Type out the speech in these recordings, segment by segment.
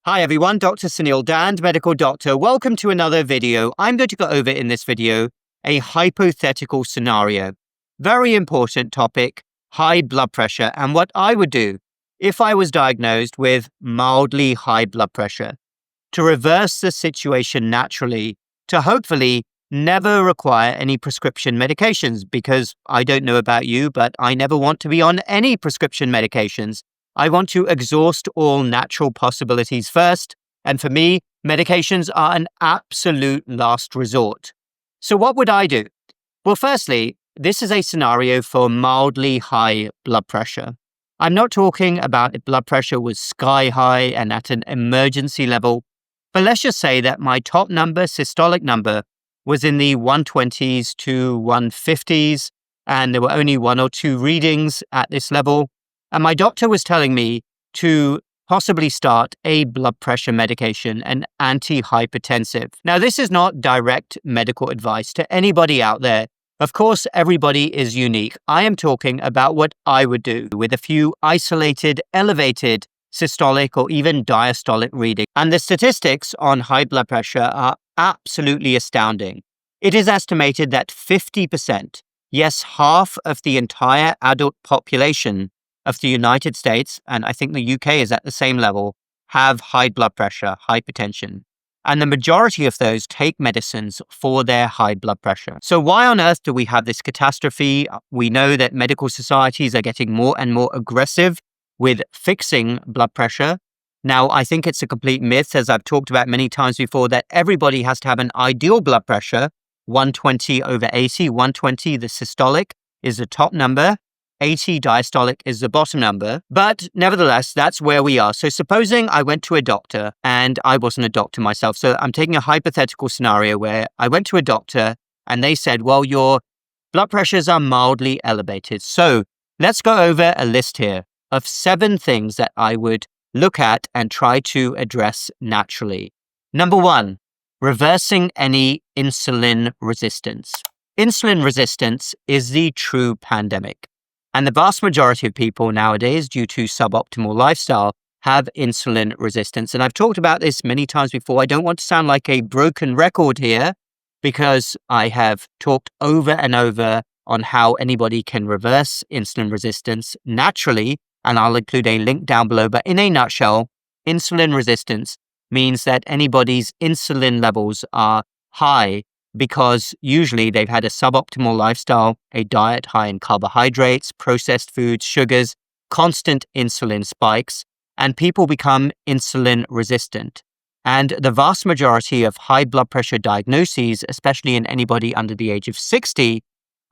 Hi everyone, Dr. Suneel, Dhand, medical doctor. Welcome to another video. I'm going to go over in this video a hypothetical scenario. Very important topic, high blood pressure, and what I would do if I was diagnosed with mildly high blood pressure to reverse the situation naturally, to hopefully never require any prescription medications, because I don't know about you, but I never want to be on any prescription medications. I want to exhaust all natural possibilities first, and for me, medications are an absolute last resort. So what would I do? Well, firstly, this is a scenario for mildly high blood pressure. I'm not talking about if blood pressure was sky high and at an emergency level, but let's just say that my top number, systolic number, was in the 120s to 150s, and there were only one or two readings at this level. And my doctor was telling me to possibly start a blood pressure medication, an antihypertensive. Now, this is not direct medical advice to anybody out there. Of course, everybody is unique. I am talking about what I would do with a few isolated, elevated systolic or even diastolic readings. And the statistics on high blood pressure are absolutely astounding. It is estimated that 50%, yes, half of the entire adult population of the United States, and I think the UK is at the same level, have high blood pressure, hypertension. And the majority of those take medicines for their high blood pressure. So why on earth do we have this catastrophe? We know that medical societies are getting more and more aggressive with fixing blood pressure. Now, I think it's a complete myth, as I've talked about many times before, that everybody has to have an ideal blood pressure, 120/80. 120, the systolic, is the top number. 80 diastolic is the bottom number, but nevertheless, that's where we are. So supposing I went to a doctor, and I wasn't a doctor myself, so I'm taking a hypothetical scenario where I went to a doctor and they said, well, your blood pressures are mildly elevated. So let's go over a list here of 7 things that I would look at and try to address naturally. Number 1, reversing any insulin resistance. Insulin resistance is the true pandemic. And the vast majority of people nowadays, due to suboptimal lifestyle, have insulin resistance. And I've talked about this many times before. I don't want to sound like a broken record here, because I have talked over and over on how anybody can reverse insulin resistance naturally. And I'll include a link down below. But in a nutshell, insulin resistance means that anybody's insulin levels are high because usually they've had a suboptimal lifestyle, a diet high in carbohydrates, processed foods, sugars, constant insulin spikes, and people become insulin resistant. And the vast majority of high blood pressure diagnoses, especially in anybody under the age of 60,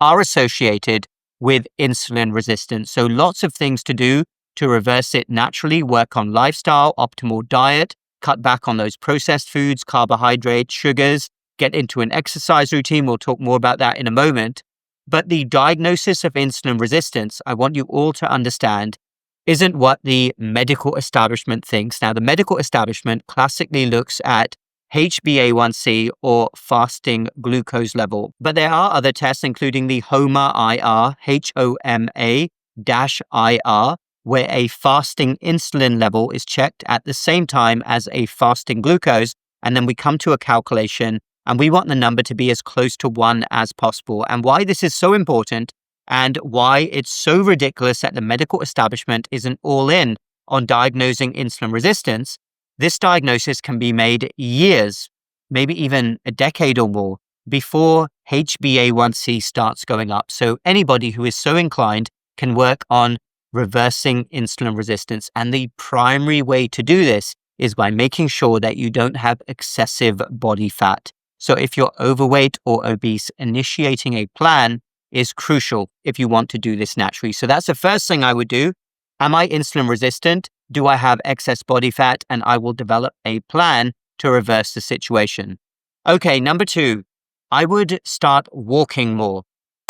are associated with insulin resistance. So lots of things to do to reverse it naturally: work on lifestyle, optimal diet, cut back on those processed foods, carbohydrates, sugars, get into an exercise routine. We'll talk more about that in a moment. But the diagnosis of insulin resistance, I want you all to understand, isn't what the medical establishment thinks. Now, the medical establishment classically looks at HbA1c or fasting glucose level. But there are other tests, including the HOMA-IR, HOMA-IR, where a fasting insulin level is checked at the same time as a fasting glucose. And then we come to a calculation, and we want the number to be as close to 1 as possible. And why this is so important, and why it's so ridiculous that the medical establishment isn't all in on diagnosing insulin resistance, this diagnosis can be made years, maybe even a decade or more, before HbA1c starts going up. So anybody who is so inclined can work on reversing insulin resistance. And the primary way to do this is by making sure that you don't have excessive body fat. So if you're overweight or obese, initiating a plan is crucial if you want to do this naturally. So that's the first thing I would do. Am I insulin resistant? Do I have excess body fat? And I will develop a plan to reverse the situation. Okay, number 2, I would start walking more.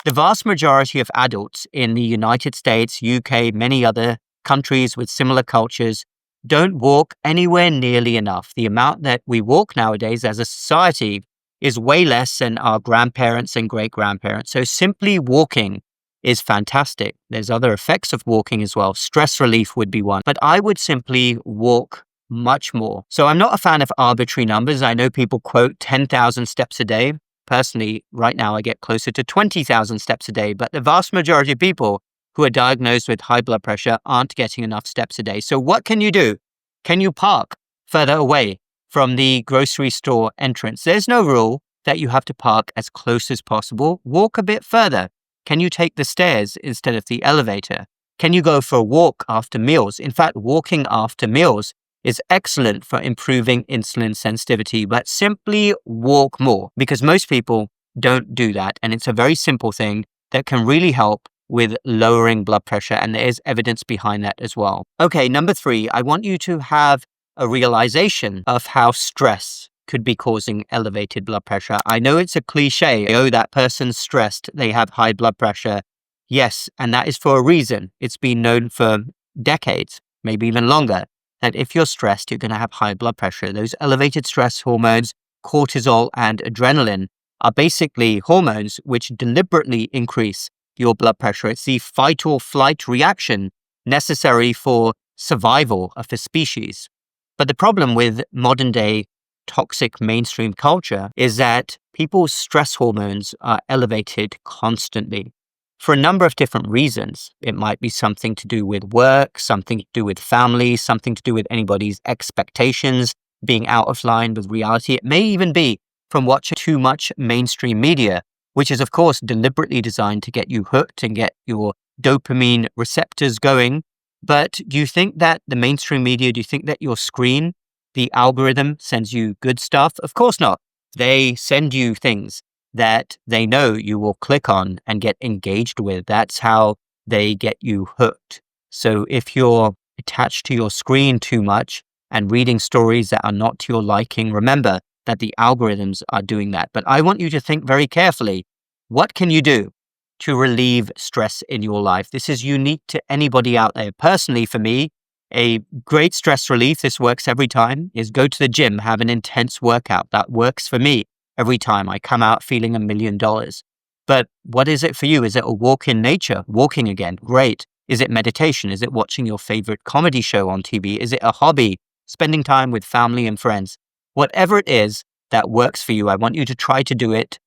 The vast majority of adults in the United States, UK, many other countries with similar cultures don't walk anywhere nearly enough. The amount that we walk nowadays as a society is way less than our grandparents and great-grandparents. So simply walking is fantastic. There's other effects of walking as well. Stress relief would be one. But I would simply walk much more. So I'm not a fan of arbitrary numbers. I know people quote 10,000 steps a day. Personally, right now I get closer to 20,000 steps a day, but the vast majority of people who are diagnosed with high blood pressure aren't getting enough steps a day. So what can you do? Can you park further away from the grocery store entrance? There's no rule that you have to park as close as possible. Walk a bit further. Can you take the stairs instead of the elevator? Can you go for a walk after meals? In fact, walking after meals is excellent for improving insulin sensitivity, but simply walk more because most people don't do that. And it's a very simple thing that can really help with lowering blood pressure. And there is evidence behind that as well. Okay, number 3, I want you to have a realization of how stress could be causing elevated blood pressure. I know it's a cliche. Oh, that person's stressed. They have high blood pressure. Yes, and that is for a reason. It's been known for decades, maybe even longer, that if you're stressed, you're going to have high blood pressure. Those elevated stress hormones, cortisol and adrenaline, are basically hormones which deliberately increase your blood pressure. It's the fight or flight reaction necessary for survival of the species. But the problem with modern day toxic mainstream culture is that people's stress hormones are elevated constantly for a number of different reasons. It might be something to do with work, something to do with family, something to do with anybody's expectations being out of line with reality. It may even be from watching too much mainstream media, which is of course deliberately designed to get you hooked and get your dopamine receptors going. But do you think that the mainstream media, do you think that your screen, the algorithm sends you good stuff? Of course not. They send you things that they know you will click on and get engaged with. That's how they get you hooked. So if you're attached to your screen too much and reading stories that are not to your liking, remember that the algorithms are doing that. But I want you to think very carefully, what can you do to relieve stress in your life? This is unique to anybody out there. Personally, for me, a great stress relief, this works every time, is go to the gym, have an intense workout. That works for me every time. I come out feeling $1 million. But what is it for you? Is it a walk in nature? Walking again, great. Is it meditation? Is it watching your favorite comedy show on TV? Is it a hobby? Spending time with family and friends? Whatever it is that works for you, I want you to try to do it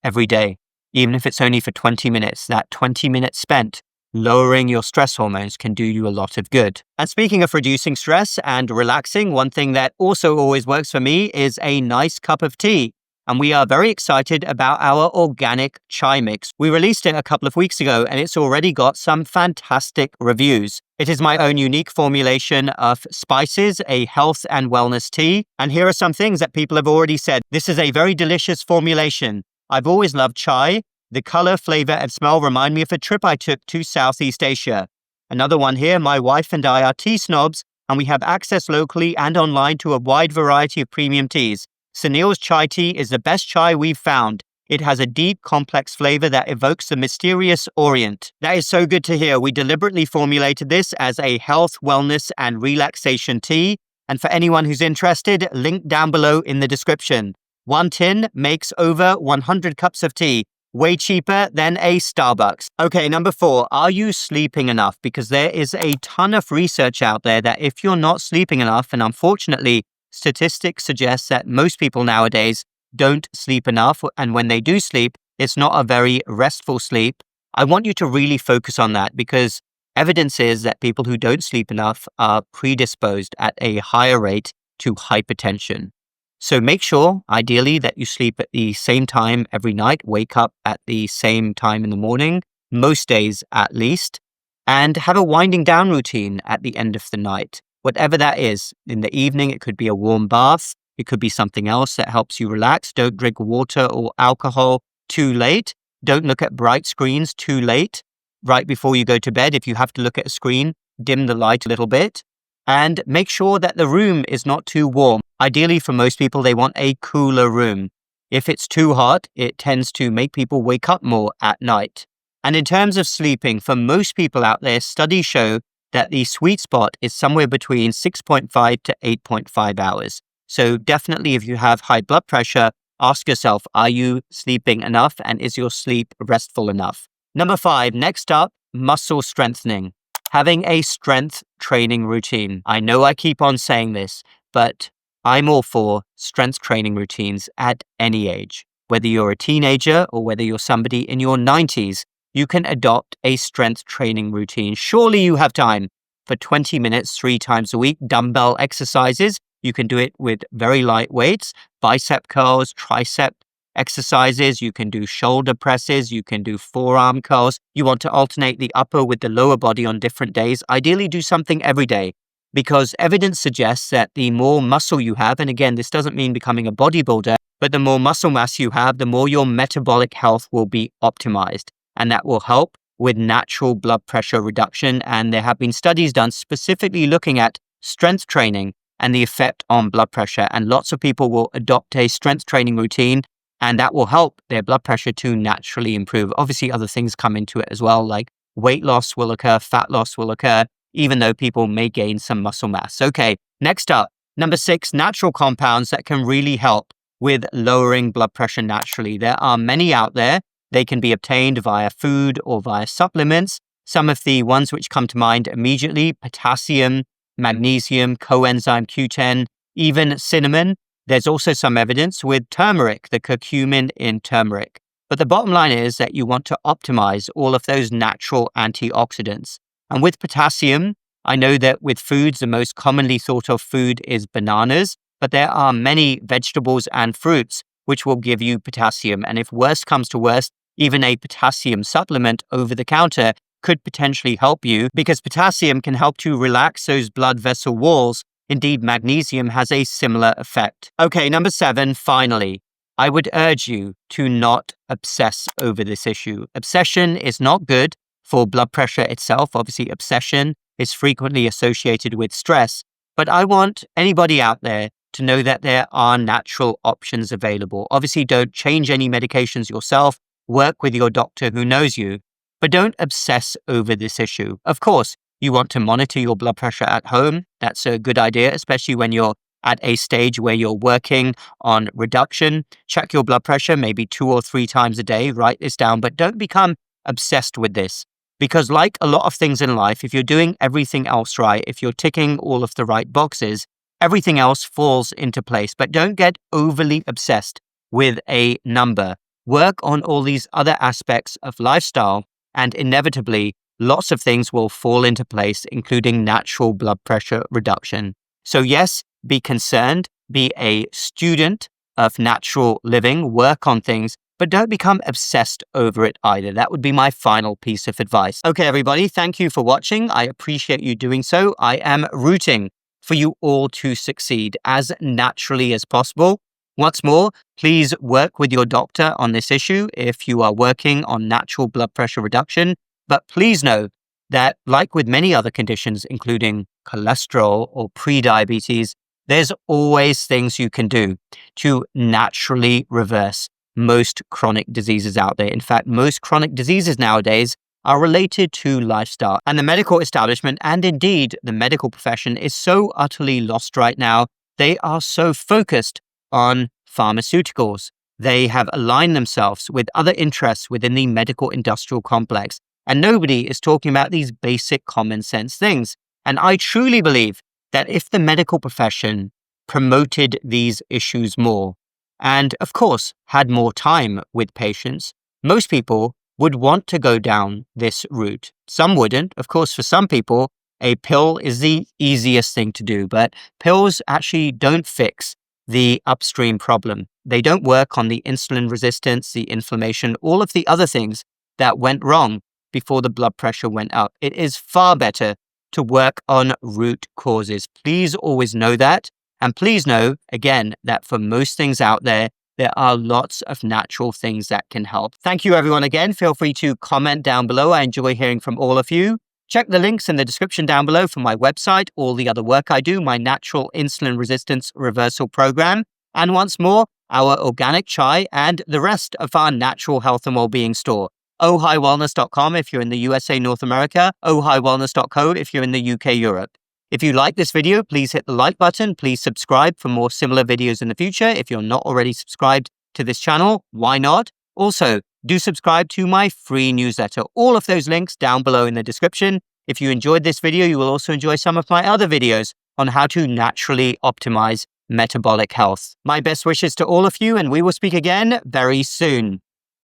every day. Even if it's only for 20 minutes, that 20 minutes spent lowering your stress hormones can do you a lot of good. And speaking of reducing stress and relaxing, one thing that also always works for me is a nice cup of tea. And we are very excited about our organic chai mix. We released it a couple of weeks ago and it's already got some fantastic reviews. It is my own unique formulation of spices, a health and wellness tea. And here are some things that people have already said. This is a very delicious formulation. I've always loved chai. The color, flavor, and smell remind me of a trip I took to Southeast Asia. Another one here, my wife and I are tea snobs, and we have access locally and online to a wide variety of premium teas. Suneel's chai tea is the best chai we've found. It has a deep, complex flavor that evokes the mysterious Orient. That is so good to hear. We deliberately formulated this as a health, wellness, and relaxation tea. And for anyone who's interested, link down below in the description. One tin makes over 100 cups of tea. Way cheaper than a Starbucks. Okay, number 4, are you sleeping enough? Because there is a ton of research out there that if you're not sleeping enough, and unfortunately, statistics suggest that most people nowadays don't sleep enough, and when they do sleep, it's not a very restful sleep. I want you to really focus on that because evidence is that people who don't sleep enough are predisposed at a higher rate to hypertension. So make sure, ideally, that you sleep at the same time every night, wake up at the same time in the morning, most days at least, and have a winding down routine at the end of the night. Whatever that is, in the evening, it could be a warm bath. It could be something else that helps you relax. Don't drink water or alcohol too late. Don't look at bright screens too late. Right before you go to bed, if you have to look at a screen, dim the light a little bit. And make sure that the room is not too warm. Ideally, for most people, they want a cooler room. If it's too hot, it tends to make people wake up more at night. And in terms of sleeping, for most people out there, studies show that the sweet spot is somewhere between 6.5 to 8.5 hours. So definitely, if you have high blood pressure, ask yourself, are you sleeping enough and is your sleep restful enough? Number 5, next up, muscle strengthening. Having a strength training routine. I know I keep on saying this, but I'm all for strength training routines at any age. Whether you're a teenager or whether you're somebody in your 90s, you can adopt a strength training routine. Surely you have time for 20 minutes 3 times a week, dumbbell exercises. You can do it with very light weights, bicep curls, tricep exercises. You can do shoulder presses. You can do forearm curls. You want to alternate the upper with the lower body on different days. Ideally, do something every day, because evidence suggests that the more muscle you have, and again, this doesn't mean becoming a bodybuilder, but the more muscle mass you have, the more your metabolic health will be optimized. And that will help with natural blood pressure reduction. And there have been studies done specifically looking at strength training and the effect on blood pressure. And lots of people will adopt a strength training routine, and that will help their blood pressure to naturally improve. Obviously, other things come into it as well, like weight loss will occur, fat loss will occur, even though people may gain some muscle mass. Okay, next up, number 6, natural compounds that can really help with lowering blood pressure naturally. There are many out there. They can be obtained via food or via supplements. Some of the ones which come to mind immediately: potassium, magnesium, coenzyme Q10, even cinnamon. There's also some evidence with turmeric, the curcumin in turmeric. But the bottom line is that you want to optimize all of those natural antioxidants. And with potassium, I know that with foods, the most commonly thought of food is bananas, but there are many vegetables and fruits which will give you potassium. And if worst comes to worst, even a potassium supplement over the counter could potentially help you, because potassium can help to relax those blood vessel walls. Indeed, magnesium has a similar effect. Okay, number 7, finally, I would urge you to not obsess over this issue. Obsession is not good for blood pressure itself. Obviously, obsession is frequently associated with stress, but I want anybody out there to know that there are natural options available. Obviously, don't change any medications yourself. Work with your doctor who knows you, but don't obsess over this issue. Of course, you want to monitor your blood pressure at home. That's a good idea, especially when you're at a stage where you're working on reduction. Check your blood pressure maybe 2 or 3 times a day. Write this down, but don't become obsessed with this. Because like a lot of things in life, if you're doing everything else right, if you're ticking all of the right boxes, everything else falls into place. But don't get overly obsessed with a number. Work on all these other aspects of lifestyle, and inevitably, lots of things will fall into place, including natural blood pressure reduction. So yes, be concerned, be a student of natural living, work on things, but don't become obsessed over it either. That would be my final piece of advice. Okay, everybody, thank you for watching. I appreciate you doing so. I am rooting for you all to succeed as naturally as possible. Once more, please work with your doctor on this issue if you are working on natural blood pressure reduction. But please know that, like with many other conditions, including cholesterol or prediabetes, there's always things you can do to naturally reverse most chronic diseases out there. In fact, most chronic diseases nowadays are related to lifestyle. And the medical establishment, and indeed the medical profession, is so utterly lost right now. They are so focused on pharmaceuticals. They have aligned themselves with other interests within the medical industrial complex. And nobody is talking about these basic common sense things. And I truly believe that if the medical profession promoted these issues more, and of course had more time with patients, most people would want to go down this route. Some wouldn't. Of course, for some people, a pill is the easiest thing to do, but pills actually don't fix the upstream problem. They don't work on the insulin resistance, the inflammation, all of the other things that went wrong before the blood pressure went up. It is far better to work on root causes. Please always know that. And please know, again, that for most things out there, there are lots of natural things that can help. Thank you, everyone. Again, feel free to comment down below. I enjoy hearing from all of you. Check the links in the description down below for my website, all the other work I do, my natural insulin resistance reversal program, and once more, our organic chai and the rest of our natural health and well-being store. ohiwellness.com if you're in the USA, North America, ohiwellness.co if you're in the UK, Europe. If you like this video, please hit the like button. Please subscribe for more similar videos in the future. If you're not already subscribed to this channel, why not? Also, do subscribe to my free newsletter. All of those links down below in the description. If you enjoyed this video, you will also enjoy some of my other videos on how to naturally optimize metabolic health. My best wishes to all of you, and we will speak again very soon.